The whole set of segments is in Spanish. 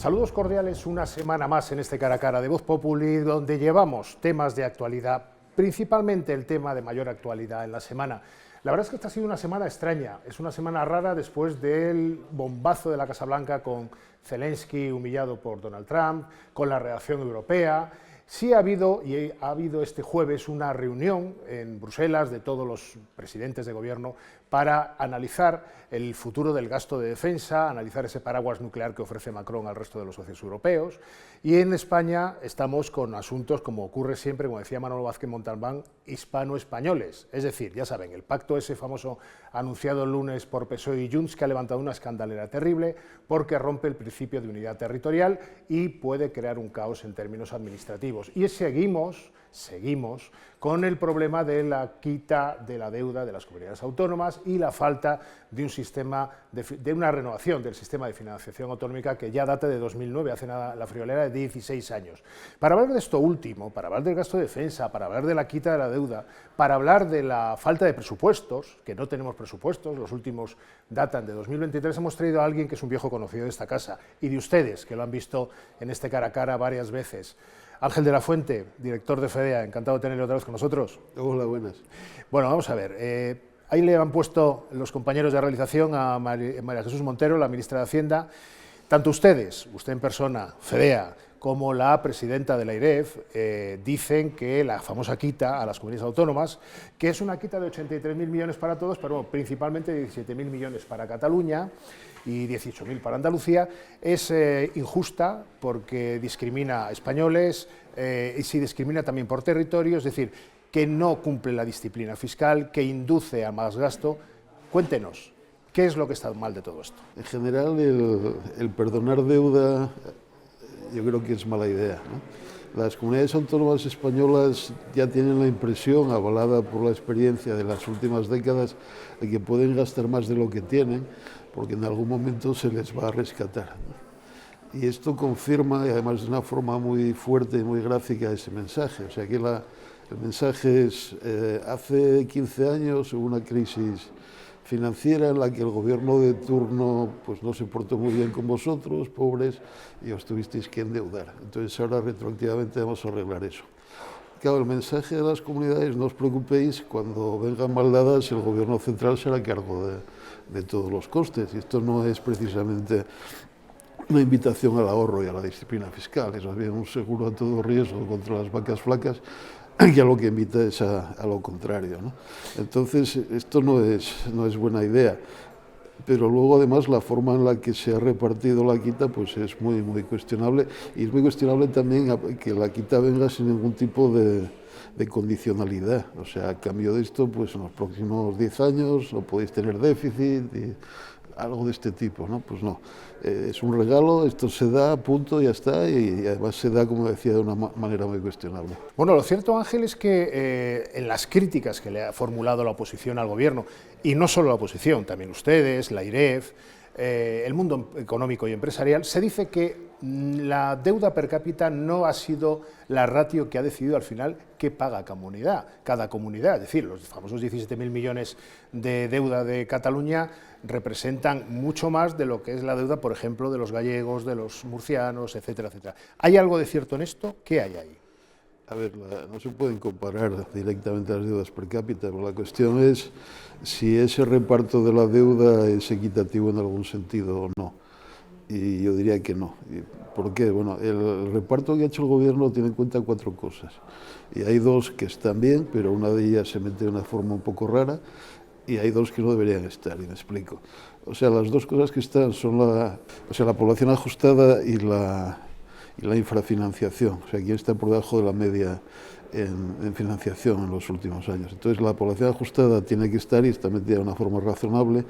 Saludos cordiales una semana más en este Cara a Cara de Voz Populi, donde llevamos temas de actualidad, principalmente el tema de mayor actualidad en la semana. La verdad es que esta ha sido una semana extraña, es una semana rara después del bombazo de la Casa Blanca con Zelensky humillado por Donald Trump, con la reacción europea. Sí ha habido este jueves una reunión en Bruselas de todos los presidentes de gobierno para analizar el futuro del gasto de defensa, analizar ese paraguas nuclear que ofrece Macron al resto de los socios europeos. Y en España estamos con asuntos, como ocurre siempre, como decía Manolo Vázquez Montalbán, hispano-españoles. Es decir, ya saben, el pacto ese famoso anunciado el lunes por PSOE y Junts, que ha levantado una escandalera terrible porque rompe el principio de unidad territorial y puede crear un caos en términos administrativos. Y seguimos con el problema de la quita de la deuda de las comunidades autónomas y la falta de un sistema de una renovación del sistema de financiación autonómica que ya data de 2009, hace nada, la friolera de 16 años. Para hablar de esto último, para hablar del gasto de defensa, para hablar de la quita de la deuda, para hablar de la falta de presupuestos, que no tenemos presupuestos, los últimos datan de 2023, hemos traído a alguien que es un viejo conocido de esta casa y de ustedes, que lo han visto en este cara a cara varias veces. Ángel de la Fuente, director de FEDEA, encantado de tenerlo otra vez con nosotros. Hola, buenas. Bueno, vamos a ver, ahí le han puesto los compañeros de realización a María Jesús Montero, la ministra de Hacienda. Tanto ustedes, usted en persona, FEDEA, como la presidenta de la AIREF, dicen que la famosa quita a las comunidades autónomas, que es una quita de 83.000 millones para todos, pero principalmente 17.000 millones para Cataluña y 18.000 para Andalucía, es injusta porque discrimina a españoles y se discrimina también por territorio, es decir, que no cumple la disciplina fiscal, que induce a más gasto. Cuéntenos, ¿qué es lo que está mal de todo esto? En general, el perdonar deuda yo creo que es mala idea, ¿no? Las comunidades autónomas españolas ya tienen la impresión, avalada por la experiencia de las últimas décadas, de que pueden gastar más de lo que tienen, porque en algún momento se les va a rescatar, ¿no? Y esto confirma, y además de una forma muy fuerte y muy gráfica, ese mensaje. O sea, que el mensaje es, hace 15 años hubo una crisis financiera en la que el gobierno de turno pues no se portó muy bien con vosotros, pobres, y os tuvisteis que endeudar. Entonces ahora retroactivamente vamos a arreglar eso. Claro, el mensaje de las comunidades, no os preocupéis, cuando vengan mal dadas el gobierno central se hará cargo de todos los costes, y esto no es precisamente una invitación al ahorro y a la disciplina fiscal, es más bien un seguro a todo riesgo contra las vacas flacas, que a lo que invita es a lo contrario, ¿no? Entonces, esto no es buena idea, pero luego además la forma en la que se ha repartido la quita pues es muy cuestionable, y es muy cuestionable también que la quita venga sin ningún tipo de condicionalidad. O sea, a cambio de esto, pues en los próximos 10 años no podéis tener déficit y algo de este tipo, ¿no? Pues no, es un regalo, esto se da, punto, ya está, y además se da, como decía, de una manera muy cuestionable. Bueno, lo cierto, Ángel, es que en las críticas que le ha formulado la oposición al gobierno, y no solo la oposición, también ustedes, la AIREF, el mundo económico y empresarial, se dice que la deuda per cápita no ha sido la ratio que ha decidido al final que paga cada comunidad. Es decir, los famosos 17.000 millones de deuda de Cataluña representan mucho más de lo que es la deuda, por ejemplo, de los gallegos, de los murcianos, etcétera, etcétera. ¿Hay algo de cierto en esto? ¿Qué hay ahí? A ver, no se pueden comparar directamente las deudas per cápita, pero la cuestión es si ese reparto de la deuda es equitativo en algún sentido o no. Y yo diría que no. ¿Por qué? Bueno, el reparto que ha hecho el gobierno tiene en cuenta 4 cosas. Y hay 2 que están bien, pero una de ellas se mete de una forma un poco rara, y hay 2 que no deberían estar, y me explico. O sea, las 2 cosas que están son la población ajustada y la infrafinanciación. O sea, aquí está por debajo de la media en financiación en los últimos años. Entonces, la población ajustada tiene que estar y está metida de una forma razonable.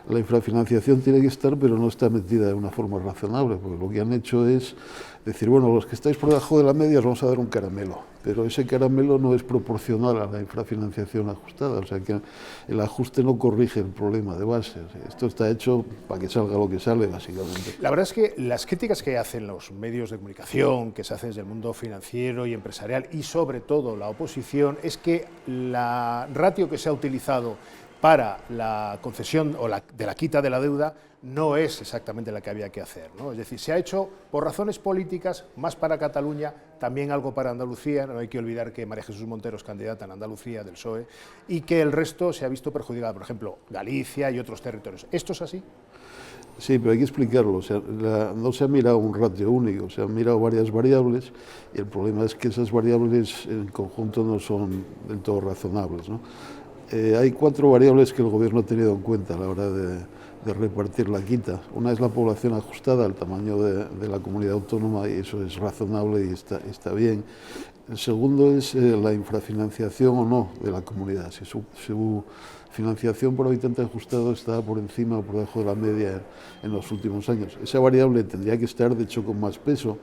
La infrafinanciación tiene que estar, pero no está metida de una forma razonable, porque lo que han hecho es decir, bueno, los que estáis por debajo de la media os vamos a dar un caramelo, pero ese caramelo no es proporcional a la infrafinanciación ajustada, o sea que el ajuste no corrige el problema de base. O sea, esto está hecho para que salga lo que sale, básicamente. La verdad es que las críticas que hacen los medios de comunicación, que se hacen desde el mundo financiero y empresarial, y sobre todo la oposición, es que la ratio que se ha utilizado para la concesión o de la quita de la deuda no es exactamente la que había que hacer, ¿no? Es decir, se ha hecho por razones políticas, más para Cataluña, también algo para Andalucía. No hay que olvidar que María Jesús Montero es candidata en Andalucía del PSOE y que el resto se ha visto perjudicado, por ejemplo, Galicia y otros territorios. ¿Esto es así? Sí, pero hay que explicarlo. O sea, no se ha mirado un ratio único, se han mirado varias variables y el problema es que esas variables en conjunto no son del todo razonables, ¿no? Hay 4 variables que el Gobierno ha tenido en cuenta a la hora de repartir la quita. Una es la población ajustada al tamaño de la comunidad autónoma, y eso es razonable y está bien. El segundo es la infrafinanciación o no de la comunidad, si su financiación por habitante ajustado está por encima o por debajo de la media en los últimos años. Esa variable tendría que estar, de hecho, con más peso,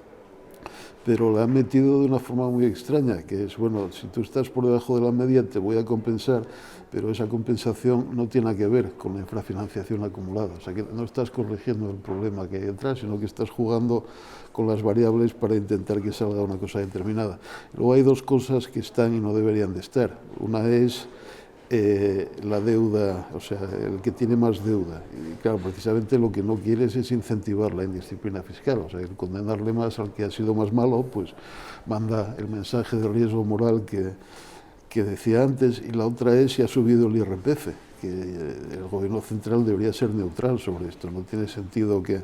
pero la han metido de una forma muy extraña, que es, bueno, si tú estás por debajo de la media te voy a compensar, pero esa compensación no tiene nada que ver con la infrafinanciación acumulada. O sea, que no estás corrigiendo el problema que hay detrás, sino que estás jugando con las variables para intentar que salga una cosa determinada. Luego hay 2 cosas que están y no deberían de estar. Una es la deuda, o sea, el que tiene más deuda. Y claro, precisamente lo que no quieres es incentivar la indisciplina fiscal, o sea, el condenarle más al que ha sido más malo, pues manda el mensaje de riesgo moral que decía antes. Y la otra es si ha subido el IRPF, que el Gobierno central debería ser neutral sobre esto. No tiene sentido que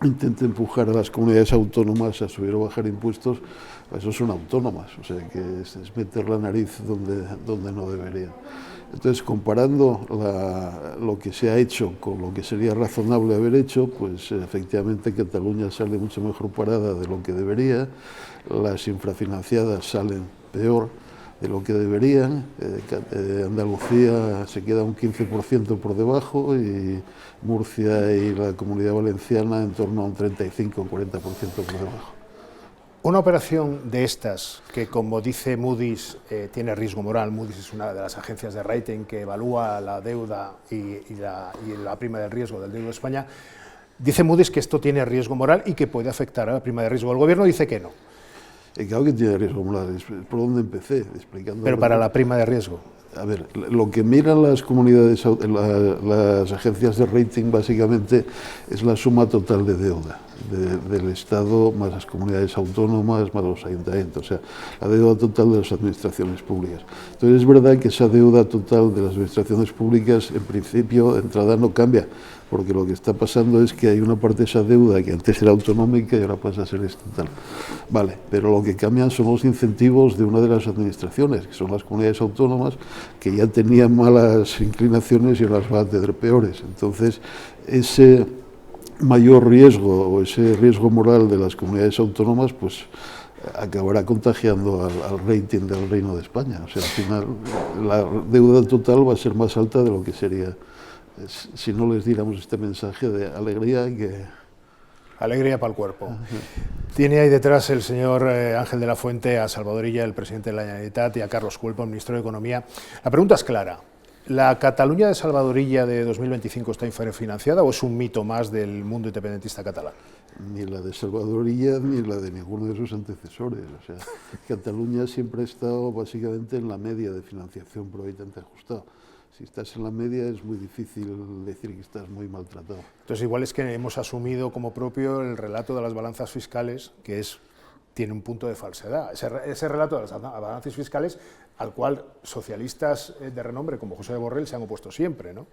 intente empujar a las comunidades autónomas a subir o bajar impuestos. Eso son autónomas, o sea que es meter la nariz donde no debería. Entonces, comparando lo que se ha hecho con lo que sería razonable haber hecho, pues efectivamente Cataluña sale mucho mejor parada de lo que debería, las infrafinanciadas salen peor de lo que deberían, Andalucía se queda un 15% por debajo y Murcia y la Comunidad Valenciana en torno a un 35 o 40% por debajo. Una operación de estas, que como dice Moody's, tiene riesgo moral. Moody's es una de las agencias de rating que evalúa la deuda y la prima del riesgo del deuda de España. Dice Moody's que esto tiene riesgo moral y que puede afectar a la prima de riesgo. El Gobierno dice que no. Claro que tiene riesgo moral, es por donde empecé, explicando. Pero para la prima de riesgo. A ver, lo que miran las comunidades, las agencias de rating básicamente es la suma total de deuda del Estado más las comunidades autónomas más los ayuntamientos, o sea, la deuda total de las administraciones públicas. Entonces es verdad que esa deuda total de las administraciones públicas en principio de entrada no cambia, porque lo que está pasando es que hay una parte de esa deuda que antes era autonómica y ahora pasa a ser estatal. Vale, pero lo que cambian son los incentivos de una de las administraciones, que son las comunidades autónomas, que ya tenían malas inclinaciones y ahora las van a tener peores. Entonces, ese mayor riesgo o ese riesgo moral de las comunidades autónomas, pues acabará contagiando al rating del Reino de España. O sea, al final la deuda total va a ser más alta de lo que sería si no les diéramos este mensaje de alegría que... Alegría para el cuerpo. Tiene ahí detrás el señor Ángel de la Fuente a Salvador Illa, el presidente de la Generalitat, y a Carlos Cuerpo, el ministro de Economía. La pregunta es clara. ¿La Cataluña de Salvador Illa de 2025 está infrafinanciada o es un mito más del mundo independentista catalán? Ni la de Salvador Illa ni la de ninguno de sus antecesores. O sea, Cataluña siempre ha estado básicamente en la media de financiación por habitante ajustado. Si estás en la media es muy difícil decir que estás muy maltratado. Entonces igual es que hemos asumido como propio el relato de las balanzas fiscales, que tiene un punto de falsedad. Ese relato de las balanzas fiscales al cual socialistas de renombre como José Borrell se han opuesto siempre, ¿no?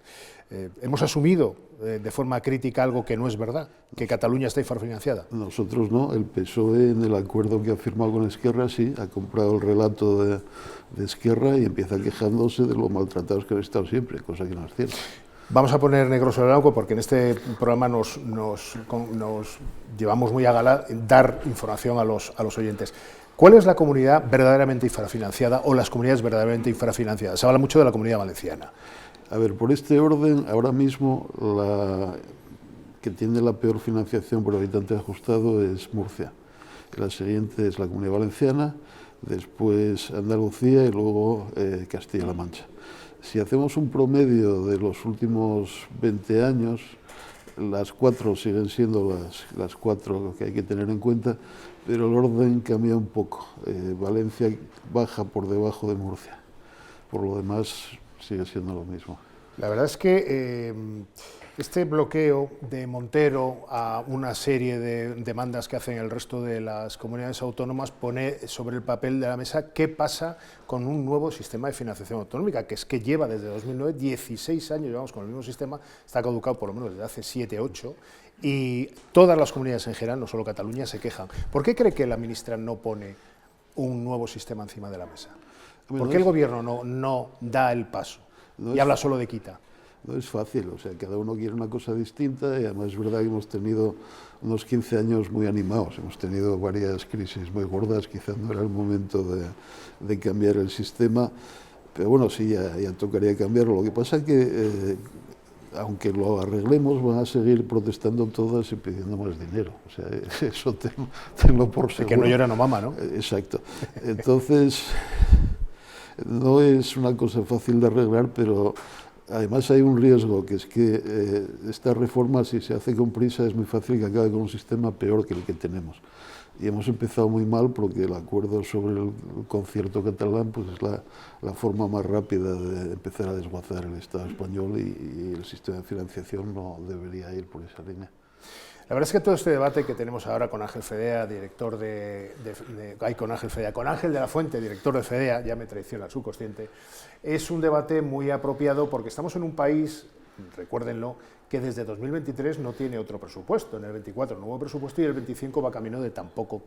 Hemos asumido de forma crítica algo que no es verdad, que Cataluña está infrafinanciada. Nosotros no, el PSOE en el acuerdo que ha firmado con Esquerra sí, ha comprado el relato de Esquerra y empieza quejándose de lo maltratados que han estado siempre, cosa que no es cierta. Vamos a poner negro sobre blanco porque en este programa nos llevamos muy a gala dar información a los oyentes. ¿Cuál es la comunidad verdaderamente infrafinanciada o las comunidades verdaderamente infrafinanciadas? Se habla mucho de la Comunidad Valenciana. A ver, por este orden, ahora mismo la que tiene la peor financiación por habitante ajustado es Murcia. La siguiente es la Comunidad Valenciana, después Andalucía y luego Castilla-La Mancha. Si hacemos un promedio de los últimos 20 años, las 4 siguen siendo las 4 que hay que tener en cuenta, pero el orden cambia un poco. Valencia baja por debajo de Murcia. Por lo demás, sigue siendo lo mismo. La verdad es que este bloqueo de Montero a una serie de demandas que hacen el resto de las comunidades autónomas pone sobre el papel de la mesa qué pasa con un nuevo sistema de financiación autonómica, que es que lleva desde 2009 16 años, llevamos con el mismo sistema, está caducado por lo menos desde hace 7, 8, y todas las comunidades en general, no solo Cataluña, se quejan. ¿Por qué cree que la ministra no pone un nuevo sistema encima de la mesa? ¿Por qué el gobierno no da el paso y habla solo de quita? No es fácil, o sea, cada uno quiere una cosa distinta y además es verdad que hemos tenido unos 15 años muy animados, hemos tenido varias crisis muy gordas, quizás no era el momento de cambiar el sistema, pero bueno, sí, ya tocaría cambiarlo. Lo que pasa es que, aunque lo arreglemos, van a seguir protestando todas y pidiendo más dinero, o sea, eso tenlo por seguro. Que no llora no mama, ¿no? Exacto. Entonces, no es una cosa fácil de arreglar, pero además hay un riesgo, que es que esta reforma, si se hace con prisa, es muy fácil que acabe con un sistema peor que el que tenemos. Y hemos empezado muy mal porque el acuerdo sobre el concierto catalán pues es la forma más rápida de empezar a desguazar el Estado español y el sistema de financiación no debería ir por esa línea. La verdad es que todo este debate que tenemos ahora con Ángel Fedea, director con Ángel de la Fuente, director de Fedea, ya me traiciona el subconsciente, es un debate muy apropiado porque estamos en un país, recuérdenlo, que desde 2023 no tiene otro presupuesto, en el 24 nuevo presupuesto y el 25 va camino de tampoco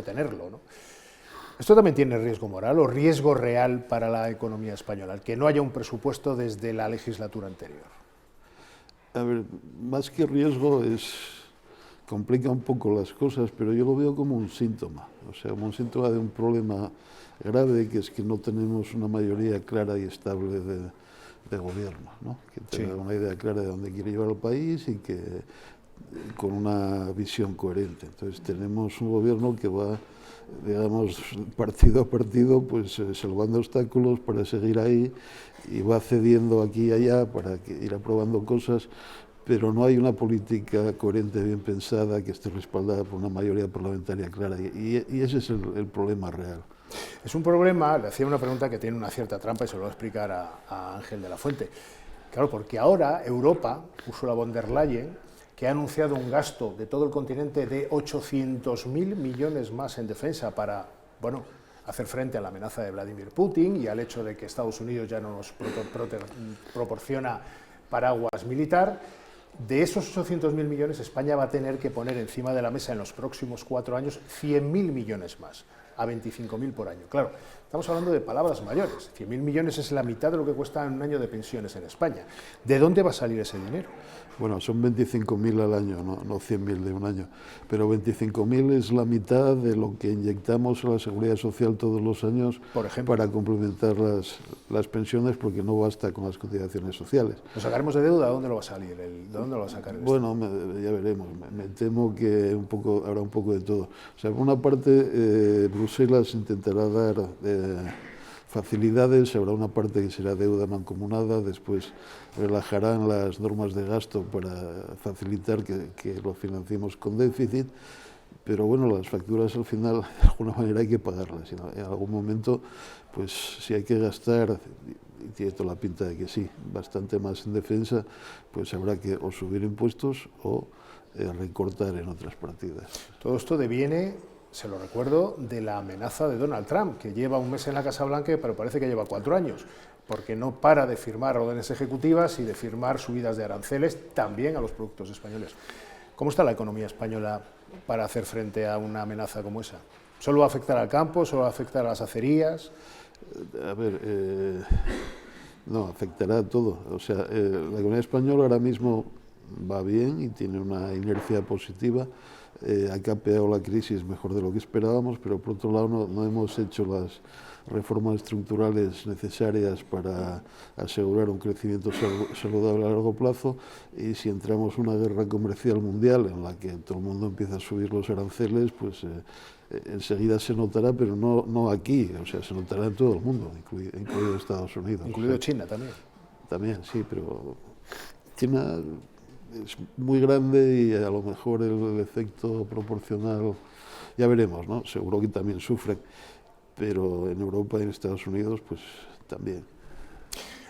tenerlo, ¿no? Esto también tiene riesgo moral o riesgo real para la economía española, el que no haya un presupuesto desde la legislatura anterior. A ver, más que riesgo complica un poco las cosas, pero yo lo veo como un síntoma, o sea, como un síntoma de un problema grave, que es que no tenemos una mayoría clara y estable de gobierno, ¿no? Que tenga una idea clara de dónde quiere llevar el país y que con una visión coherente. Entonces tenemos un gobierno que va, digamos, partido a partido, pues salvando obstáculos para seguir ahí y va cediendo aquí y allá para ir aprobando cosas, pero no hay una política coherente, bien pensada, que esté respaldada por una mayoría parlamentaria clara, y ese es el problema real. Es un problema, le hacía una pregunta que tiene una cierta trampa y se lo voy a explicar a Ángel de la Fuente. Claro, porque ahora Europa, Ursula von der Leyen, que ha anunciado un gasto de todo el continente de 800.000 millones más en defensa para, bueno, hacer frente a la amenaza de Vladimir Putin y al hecho de que Estados Unidos ya no nos proporciona paraguas militar. De esos 800.000 millones, España va a tener que poner encima de la mesa en los próximos 4 años 100.000 millones más, a 25.000 por año. Claro, estamos hablando de palabras mayores. 100.000 millones es la mitad de lo que cuesta un año de pensiones en España. ¿De dónde va a salir ese dinero? Bueno, son 25.000 al año, no 100.000 de un año, pero 25.000 es la mitad de lo que inyectamos a la Seguridad Social todos los años, por ejemplo, para complementar las pensiones, porque no basta con las cotizaciones sociales. ¿Lo sacaremos de deuda? ¿De dónde lo va a salir? ¿De dónde lo va a sacar? Bueno, ya veremos. Me temo que habrá un poco de todo. O sea, por una parte, Bruselas intentará dar facilidades, habrá una parte que será deuda mancomunada, después relajarán las normas de gasto para facilitar que lo financiemos con déficit, pero bueno, las facturas al final de alguna manera hay que pagarlas. En algún momento, pues si hay que gastar, y tiene toda la pinta de que sí, bastante más en defensa, pues habrá que o subir impuestos o recortar en otras partidas. Todo esto deviene, se lo recuerdo, de la amenaza de Donald Trump, que lleva un mes en la Casa Blanca, pero parece que lleva 4 años, porque no para de firmar órdenes ejecutivas y de firmar subidas de aranceles también a los productos españoles. ¿Cómo está la economía española para hacer frente a una amenaza como esa? ¿Solo va a afectar al campo? ¿Solo va a afectar a las acerías? A ver, no, afectará a todo. O sea, la economía española ahora mismo va bien y tiene una inercia positiva. Ha capeado la crisis mejor de lo que esperábamos, pero por otro lado no hemos hecho las reformas estructurales necesarias para asegurar un crecimiento saludable a largo plazo, y si entramos en una guerra comercial mundial en la que todo el mundo empieza a subir los aranceles, pues enseguida se notará, pero no aquí, o sea, se notará en todo el mundo, incluido Estados Unidos. Incluido China también. También, sí, pero China es muy grande y a lo mejor el efecto proporcional, ya veremos, ¿no? Seguro que también sufren, pero en Europa y en Estados Unidos, pues también.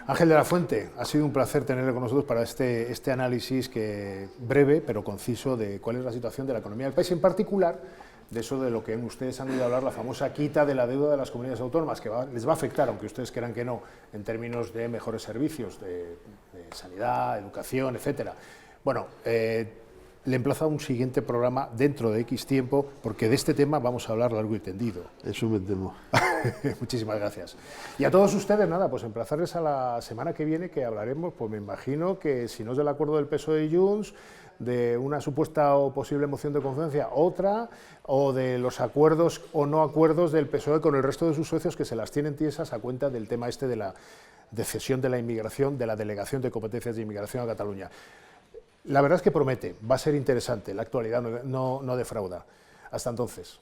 Ángel de la Fuente, ha sido un placer tenerle con nosotros para este análisis breve pero conciso de cuál es la situación de la economía del país, en particular de eso de lo que ustedes han oído hablar, la famosa quita de la deuda de las comunidades autónomas, que les va a afectar, aunque ustedes crean que no, en términos de mejores servicios, de sanidad, educación, etcétera. Bueno, le emplazo a un siguiente programa dentro de X tiempo, porque de este tema vamos a hablar largo y tendido. Eso me temo. Muchísimas gracias. Y a todos ustedes, nada, pues emplazarles a la semana que viene, que hablaremos, pues me imagino que si no es del acuerdo del PSOE y Junts, de una supuesta o posible moción de confianza, otra, o de los acuerdos o no acuerdos del PSOE con el resto de sus socios, que se las tienen tiesas a cuenta del tema este de la cesión de la inmigración, de la delegación de competencias de inmigración a Cataluña. La verdad es que promete, va a ser interesante, la actualidad no defrauda. Hasta entonces.